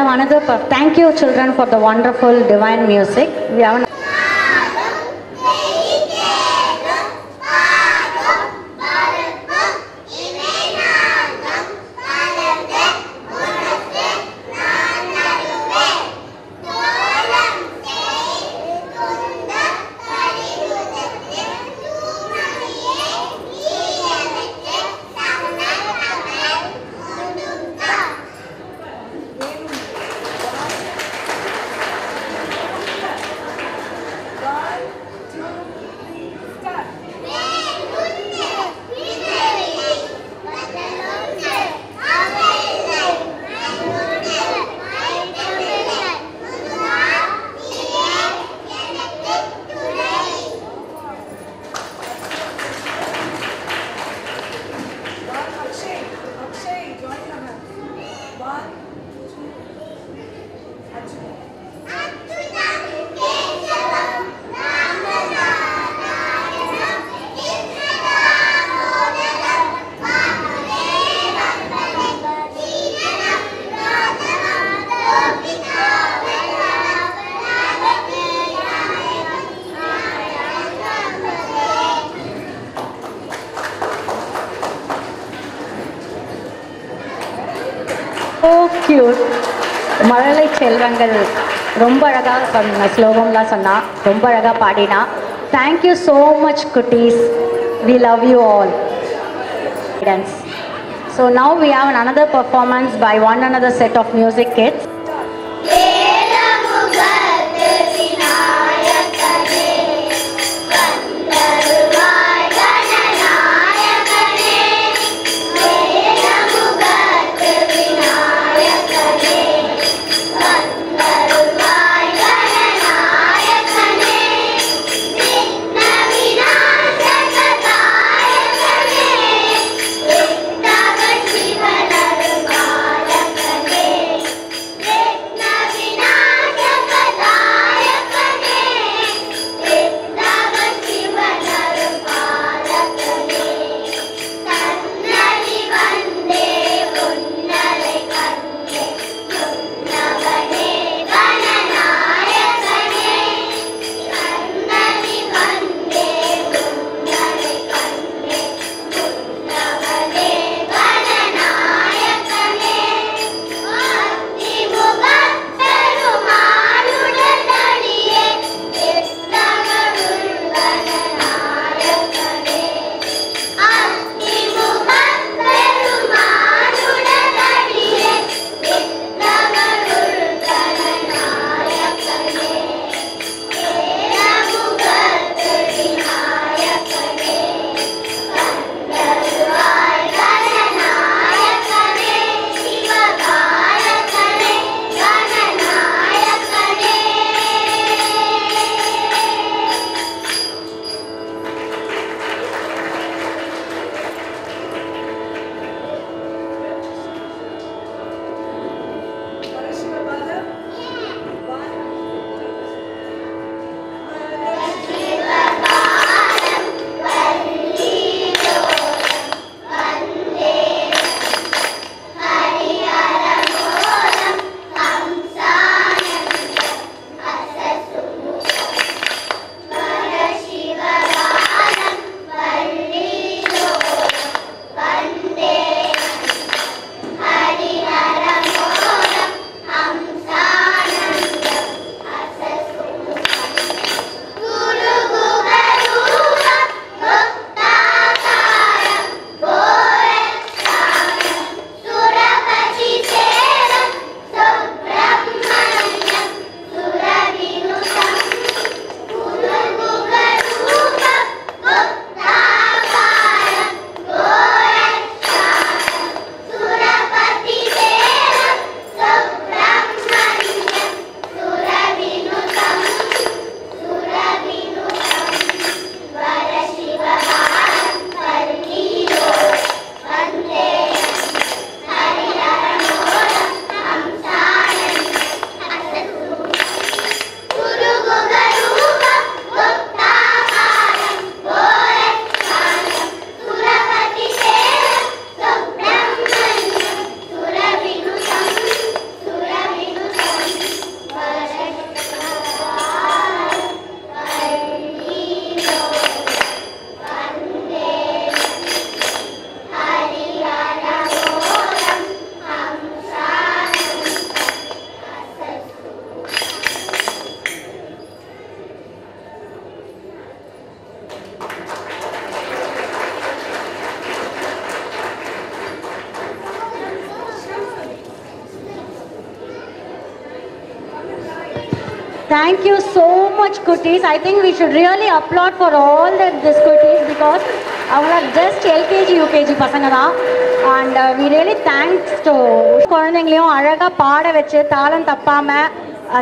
have another. Thank you, children, for the wonderful divine music. We have. So cute. மழலை செல்வங்கள் ரொம்ப அழகாக சொன்ன ஸ்லோகம்லாம் சொன்னா ரொம்ப அழகாக பாடினா. Thank you so much, குட்டீஸ். We love you all. So now we have another performance by one another set of music kids. Thank you so much, Kutis. I think we should really applaud for all this Kutis because அவங்க just LKG, UKG பசங்க தான். And we really thanks to குழந்தைங்களையும் அழகாக பாட வச்சு தாளம் தப்பாமல்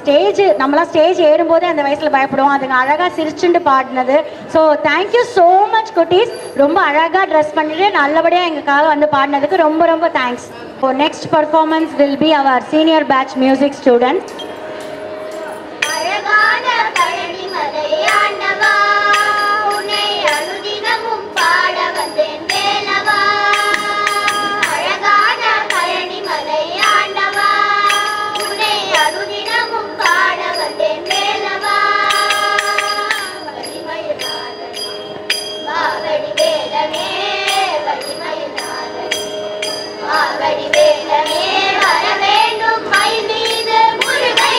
stage நம்மளாம் ஸ்டேஜ் ஏறும்போதே அந்த வயசில் பயப்படுவோம், அதுங்க அழகாக சிரிச்சுட்டு பாடினது. ஸோ தேங்க்யூ ஸோ மச் குட்டீஸ். ரொம்ப அழகாக ட்ரெஸ் பண்ணிட்டு நல்லபடியாக எங்களுக்காக வந்து பாடினதுக்கு ரொம்ப ரொம்ப thanks. So next performance will be our senior batch music student. வர வேண்டும் மை மீது முருகன்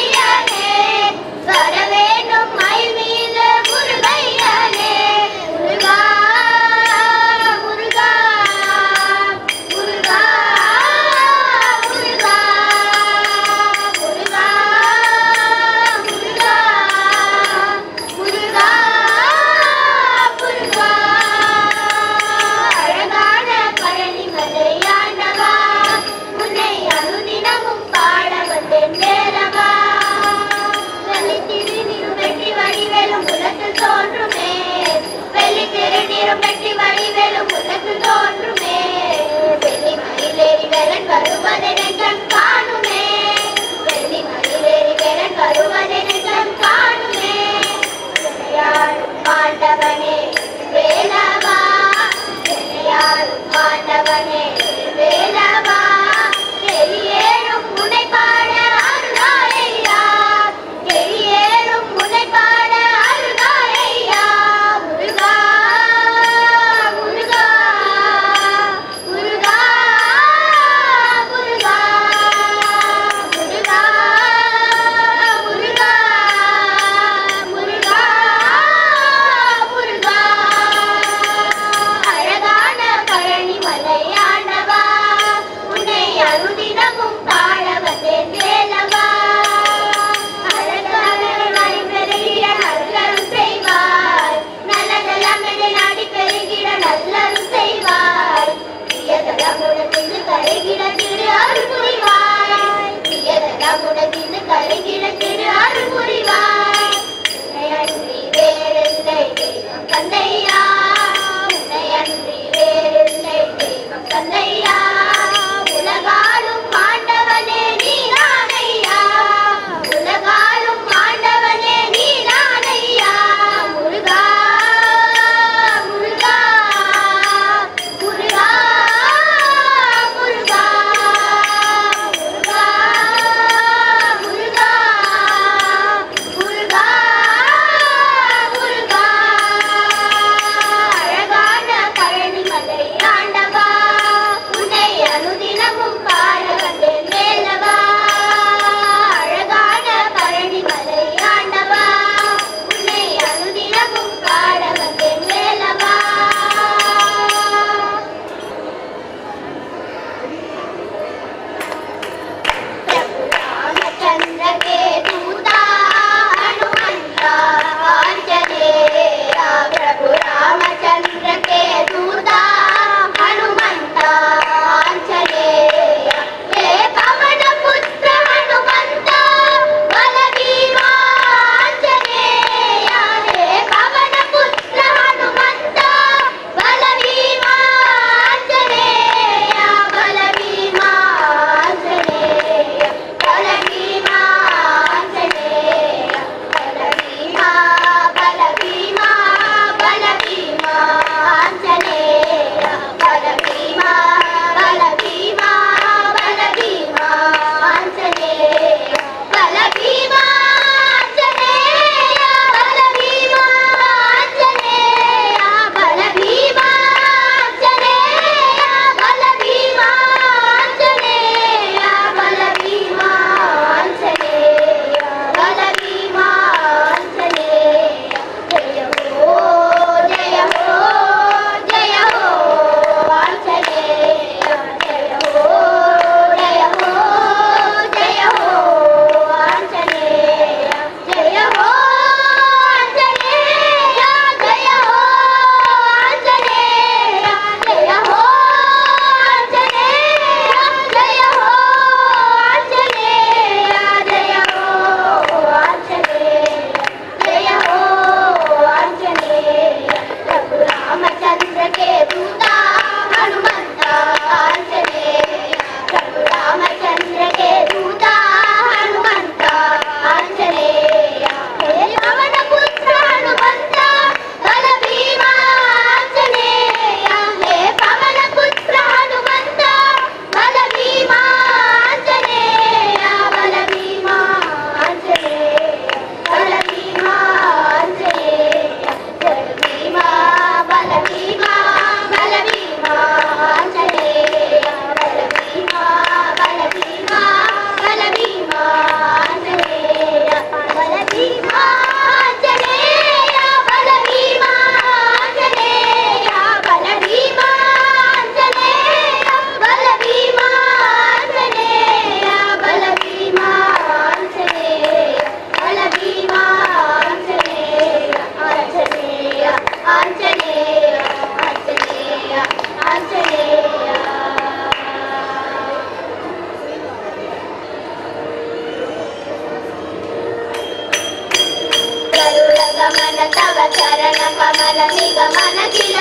गमन तव चरण कमल निगमन किल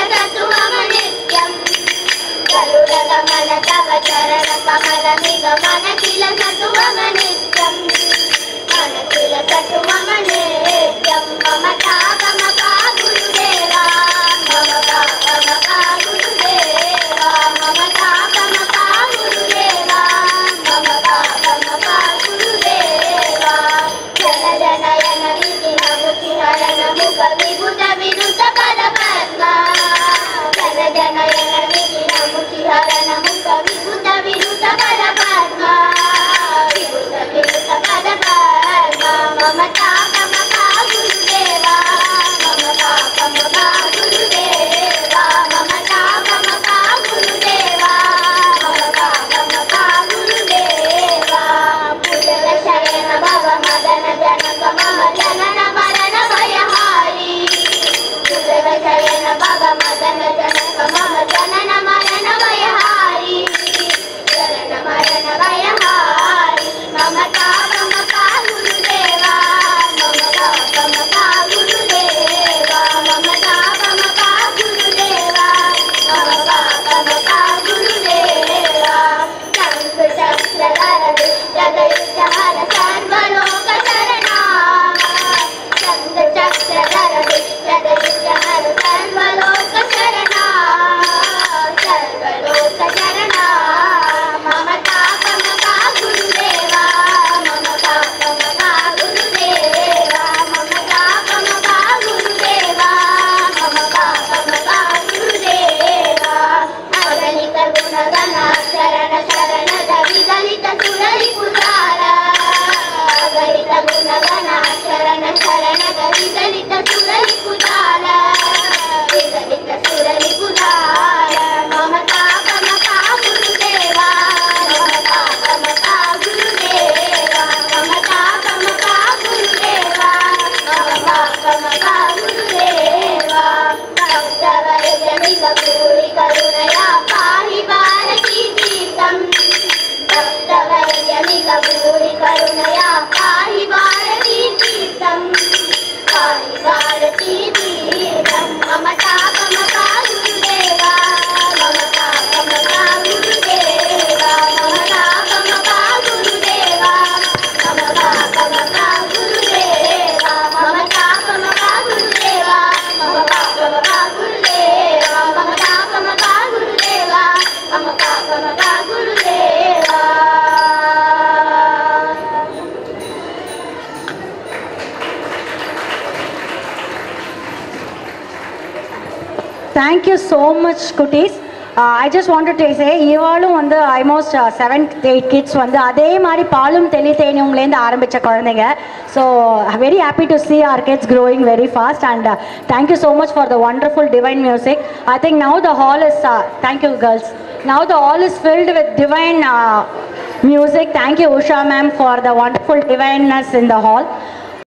मम नित्यम् गरुड गमन तव चरण कमल निगमन किल मम नित्यम् मन किल मम नित्यम् ममता ममता गुरुदेवा ममता ममता गुरुदेवा ममता ममता गुरुदेवा ममता ममता गुरुदेवा जन जनयन विधिन मुखिहरण मुख विभुत विनुत पद पद्मा जन जनयन विधिन मुखिहरण मुख विभुत विनुत पद पद्मा विभुत विनुत पद पद्मा ममता ममता गुरुदेवा ममता ममता गुरुदेवा ममता ममता गुरुदेवा ममता ममता गुरुदेवा पूजन शयन भव मदन जनक मम जनन मरण भयहारी पूजन शयन भव मदन जनक मम जनन मरण भयहारी जनन मरण भयहारी ममता ममता गुरुदेवा ममता ममता गुरुदेवा ममता ममता गुरुदेवा ममता ममता गुरुदेवा शंख चक्रधर दुष्ट दैत्य हर सर्वलोक शरणा शंख चक्रधर दुष्ट दैत्य हर सर्वलोक शरणा सर्वलोक शरणा ममता ममता गुरुदेवा ममता ममता गुरुदेवा ममता ममता गुरुदेवा ममता ममता गुरुदेवा अगणित गुणगण शरण शरणद विगलित सुररि पुजार अगणित गुणगण शरण शरणद विगलित सुररि पुजार विगलित सुररि पुजार ममता ममता गुरुदेवा ममता ममता गुरुदेवा ममता ममता गुरुदेवा ममता ममता गुरुदेवा भक्तवैद्यमिव भूरि करुणया पाहि भारती तीर्थम् भक्तवैद्यमिव भूरि करुणया पाहि भारती तीर्थम् पाहि भारती तीर्थम् ममता ममता गुरुदेवा ममता ममता गुरुदेवा ममता ममता गुरुदेवा ममता ममता गुरुदेवा ममता ममता गुरुदेवा ममता ममता गुरुदेवा ममता ममता गुरुदेवा ममता ममता गुरुदेवा Thank you so much, Kutis. I just wanted to say, இவாளும் வந்து ஆல்மோஸ்ட் 7th 8 kids வந்து அதே மாதிரி பாலும் தெளி தேனியும்லேருந்து ஆரம்பித்த குழந்தைங்க. So very happy to see our kids growing very fast and thank you so much for the wonderful divine music. I think now the hall is, thank you girls, now the hall is filled with divine music. Thank you Usha ma'am for the wonderful divineness in the hall.